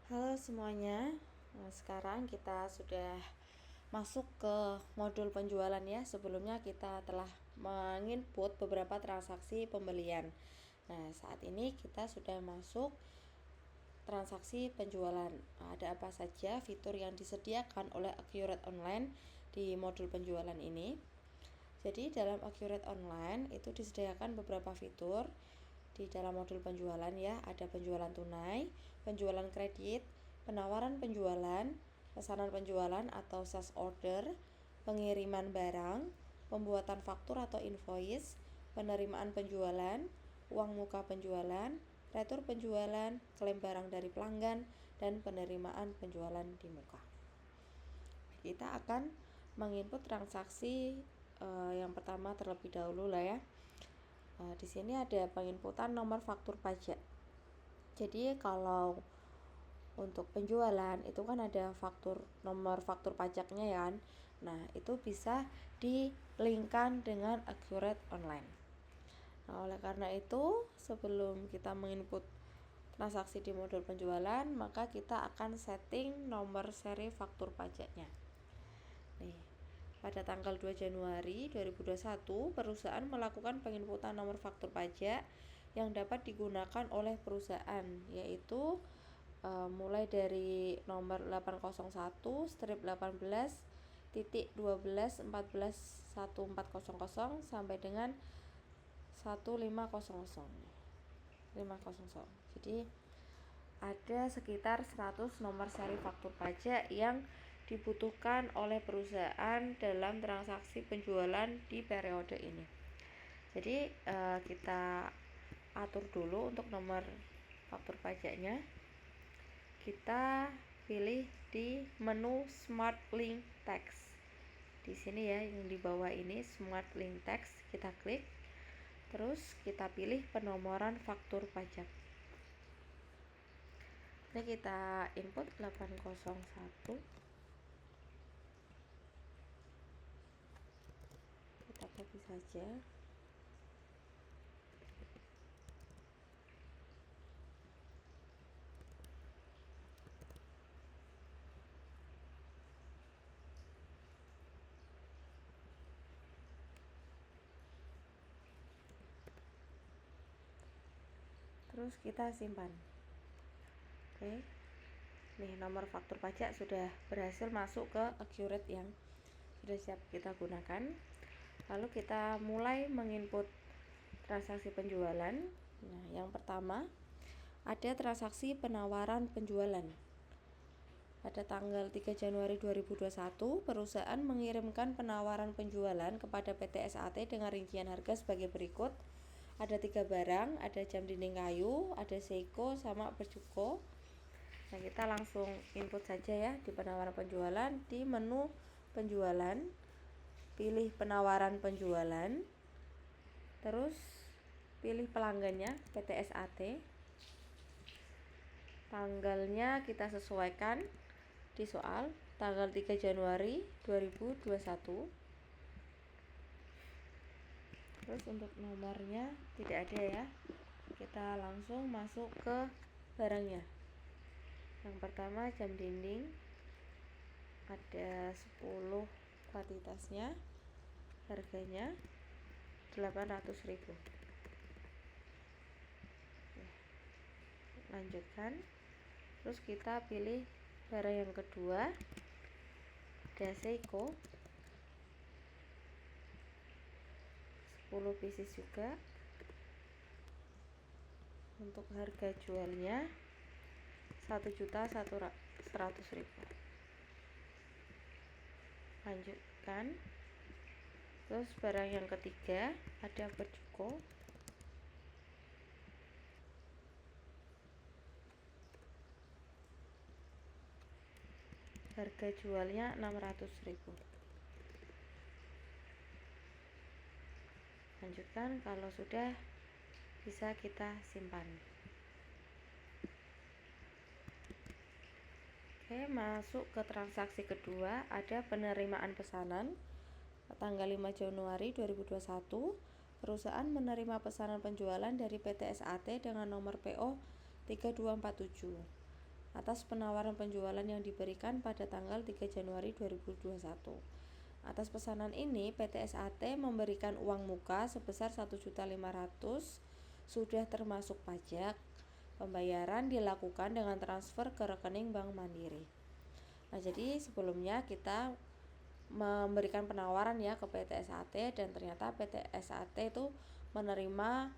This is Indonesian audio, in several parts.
Halo semuanya. Sekarang kita sudah masuk ke modul penjualan ya. Sebelumnya kita telah menginput beberapa transaksi pembelian. Nah, saat ini kita sudah masuk transaksi penjualan. Ada apa saja fitur yang disediakan oleh Accurate Online di modul penjualan ini? Jadi dalam Accurate Online itu disediakan beberapa fitur di dalam modul penjualan ya. Ada penjualan tunai, penjualan kredit, penawaran penjualan, pesanan penjualan atau sales order, pengiriman barang, pembuatan faktur atau invoice, penerimaan penjualan, uang muka penjualan, retur penjualan, klaim barang dari pelanggan, dan penerimaan penjualan di muka. Kita akan menginput transaksi yang pertama terlebih dahulu lah ya. Di sini ada penginputan nomor faktur pajak. Jadi kalau untuk penjualan itu kan ada nomor faktur pajaknya ya kan. Nah, itu bisa di-linkkan dengan Accurate Online. Nah, oleh karena itu, sebelum kita menginput transaksi di modul penjualan, maka kita akan setting nomor seri faktur pajaknya. Nih, pada tanggal 2 Januari 2021, perusahaan melakukan penginputan nomor faktur pajak yang dapat digunakan oleh perusahaan, yaitu mulai dari nomor 801-18.12.1400 sampai dengan 1500. Jadi ada sekitar 100 nomor seri faktur pajak yang dibutuhkan oleh perusahaan dalam transaksi penjualan di periode ini. Jadi kita atur dulu untuk nomor faktur pajaknya. Kita pilih di menu Smart Link Text. Di sini ya, yang di bawah ini Smart Link Text, kita klik. Terus kita pilih penomoran faktur pajak. Ini kita input 801. Kita copy saja. Terus kita simpan. Oke. Nih, nomor faktur pajak sudah berhasil masuk ke Accurate yang sudah siap kita gunakan. Lalu kita mulai menginput transaksi penjualan. Nah, yang pertama ada transaksi penawaran penjualan. Pada tanggal 3 Januari 2021, perusahaan mengirimkan penawaran penjualan kepada PT SAT dengan rincian harga sebagai berikut. Ada 3 barang, ada jam dinding kayu, ada Seiko, sama bercuko. Nah, kita langsung input saja ya di penawaran penjualan. Di menu penjualan, pilih penawaran penjualan, terus pilih pelanggannya PT SAT. Tanggalnya kita sesuaikan di soal, tanggal 3 Januari 2021. Terus untuk nomornya tidak ada ya. Kita langsung masuk ke barangnya. Yang pertama jam dinding, ada 10 kuantitasnya, harganya 800.000. Lanjutkan. Terus kita pilih barang yang kedua, ada Seiko, 10 pieces juga. Untuk harga jualnya 1.100.000. Lanjutkan. Terus barang yang ketiga ada bercuko, harga jualnya 600.000. Lanjutkan. Kalau sudah, bisa kita simpan. Oke, masuk ke transaksi kedua, ada penerimaan pesanan. Tanggal 5 Januari 2021, perusahaan menerima pesanan penjualan dari PT SAT dengan nomor PO 3247. atas penawaran penjualan yang diberikan pada tanggal 3 Januari 2021. Atas pesanan ini, PT SAT memberikan uang muka sebesar 1.500.000 sudah termasuk pajak. Pembayaran dilakukan dengan transfer ke rekening Bank Mandiri. Nah, jadi sebelumnya kita memberikan penawaran ya ke PT SAT, dan ternyata PT SAT itu menerima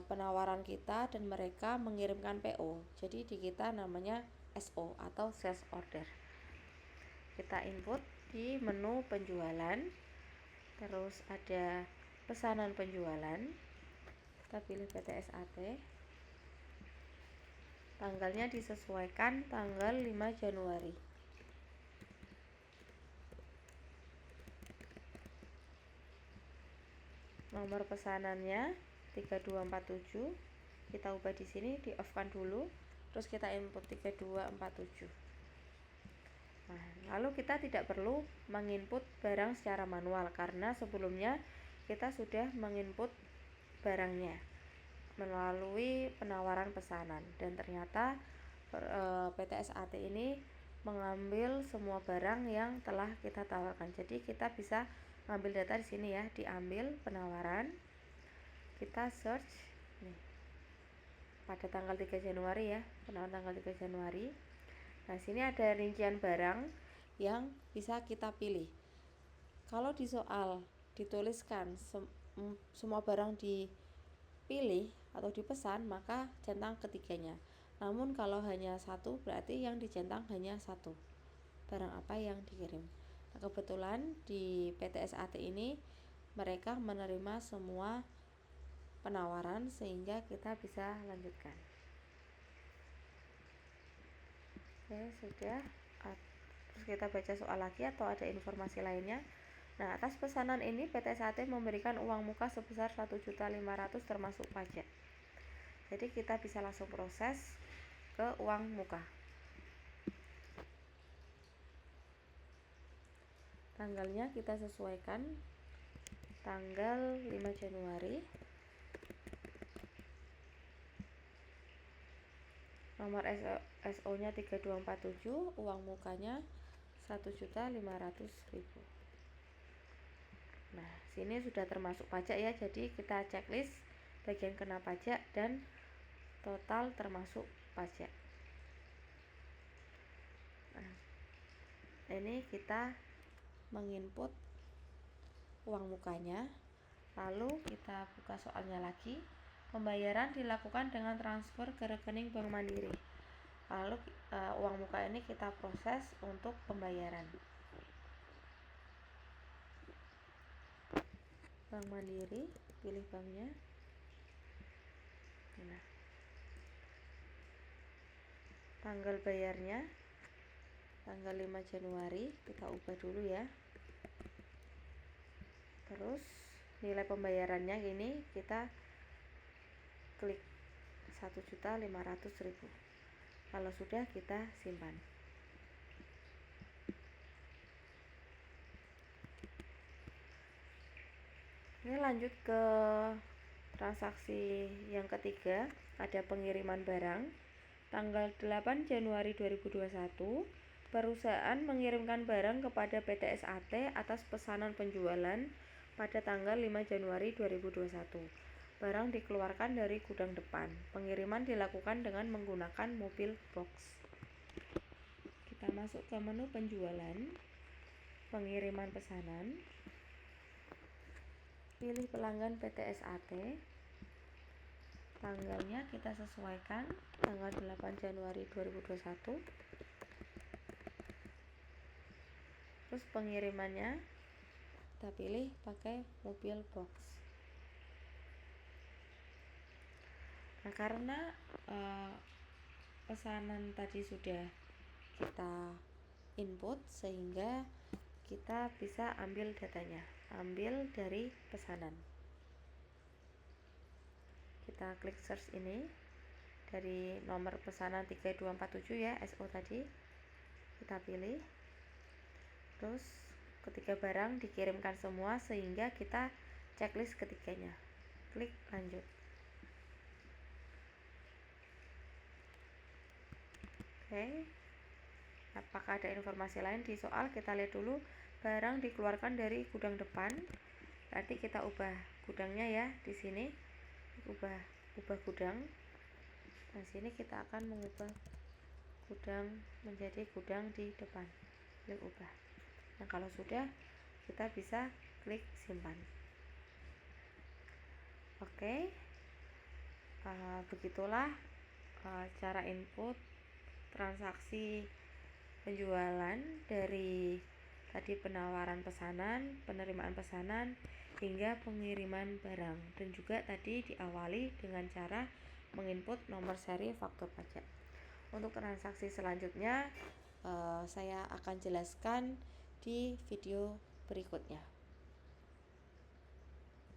penawaran kita dan mereka mengirimkan PO. Jadi di kita namanya SO atau sales order. Kita input di menu penjualan, terus ada pesanan penjualan. Kita pilih PT SAT. Tanggalnya disesuaikan tanggal 5 Januari. Nomor pesanannya 3247. Kita ubah di sini, di off-kan dulu. Terus kita input 3247. Nah, lalu kita tidak perlu menginput barang secara manual karena sebelumnya kita sudah menginput barangnya melalui penawaran pesanan, dan ternyata PT SAT ini mengambil semua barang yang telah kita tawarkan. Jadi kita bisa ngambil data di sini ya, diambil penawaran, kita search nih, pada tanggal 3 Januari ya, penawaran tanggal 3 Januari. Nah, sini ada rincian barang yang bisa kita pilih. Kalau di soal dituliskan semua barang dipilih atau dipesan, maka centang ketiganya. Namun kalau hanya satu, berarti yang dicentang hanya satu, barang apa yang dikirim. Nah, kebetulan di PT SAT ini mereka menerima semua penawaran sehingga kita bisa lanjutkan. Oke, sudah. Terus kita baca soal lagi atau ada informasi lainnya. Nah, atas pesanan ini PT SAT memberikan uang muka sebesar 1.500.000 termasuk pajak. Jadi kita bisa langsung proses ke uang muka. Tanggalnya kita sesuaikan tanggal 5 Januari. Nomor SO-nya 3247, uang mukanya 1.500.000. Nah, sini sudah termasuk pajak ya, jadi kita checklist bagian kena pajak dan total termasuk pajak. Nah, ini kita menginput uang mukanya, lalu kita buka soalnya lagi. Pembayaran dilakukan dengan transfer ke rekening Bank Mandiri. Lalu uang muka ini kita proses untuk pembayaran. Bank Mandiri, pilih banknya. Nah, tanggal bayarnya tanggal 5 Januari, kita ubah dulu ya. Terus nilai pembayarannya ini kita klik 1.500.000. Kalau sudah, kita simpan. Ini lanjut ke transaksi yang ketiga, ada pengiriman barang. Tanggal 8 Januari 2021, perusahaan mengirimkan barang kepada PT SAT atas pesanan penjualan pada tanggal 5 Januari 2021. Barang dikeluarkan dari gudang depan. Pengiriman dilakukan dengan menggunakan mobil box. Kita masuk ke menu penjualan, pengiriman pesanan. Pilih pelanggan PT SAT. Tanggalnya kita sesuaikan tanggal 8 Januari 2021. Terus pengirimannya kita pilih pakai mobil box. Nah, karena pesanan tadi sudah kita input, sehingga kita bisa ambil datanya, ambil dari pesanan. Kita klik search ini dari nomor pesanan 3247 ya, SO tadi kita pilih. Terus ketiga barang dikirimkan semua sehingga kita checklist ketiganya, klik lanjut. Oke, apakah ada informasi lain di soal? Kita lihat dulu. Barang dikeluarkan dari gudang depan, berarti kita ubah gudangnya ya. Di sini ubah gudang. Nah, sini kita akan mengubah gudang menjadi gudang di depan. Klik ubah. Nah, kalau sudah, kita bisa klik simpan. Oke, begitulah cara input transaksi penjualan dari tadi penawaran pesanan, penerimaan pesanan, hingga pengiriman barang, dan juga tadi diawali dengan cara menginput nomor seri faktur pajak. Untuk transaksi selanjutnya saya akan jelaskan di video berikutnya.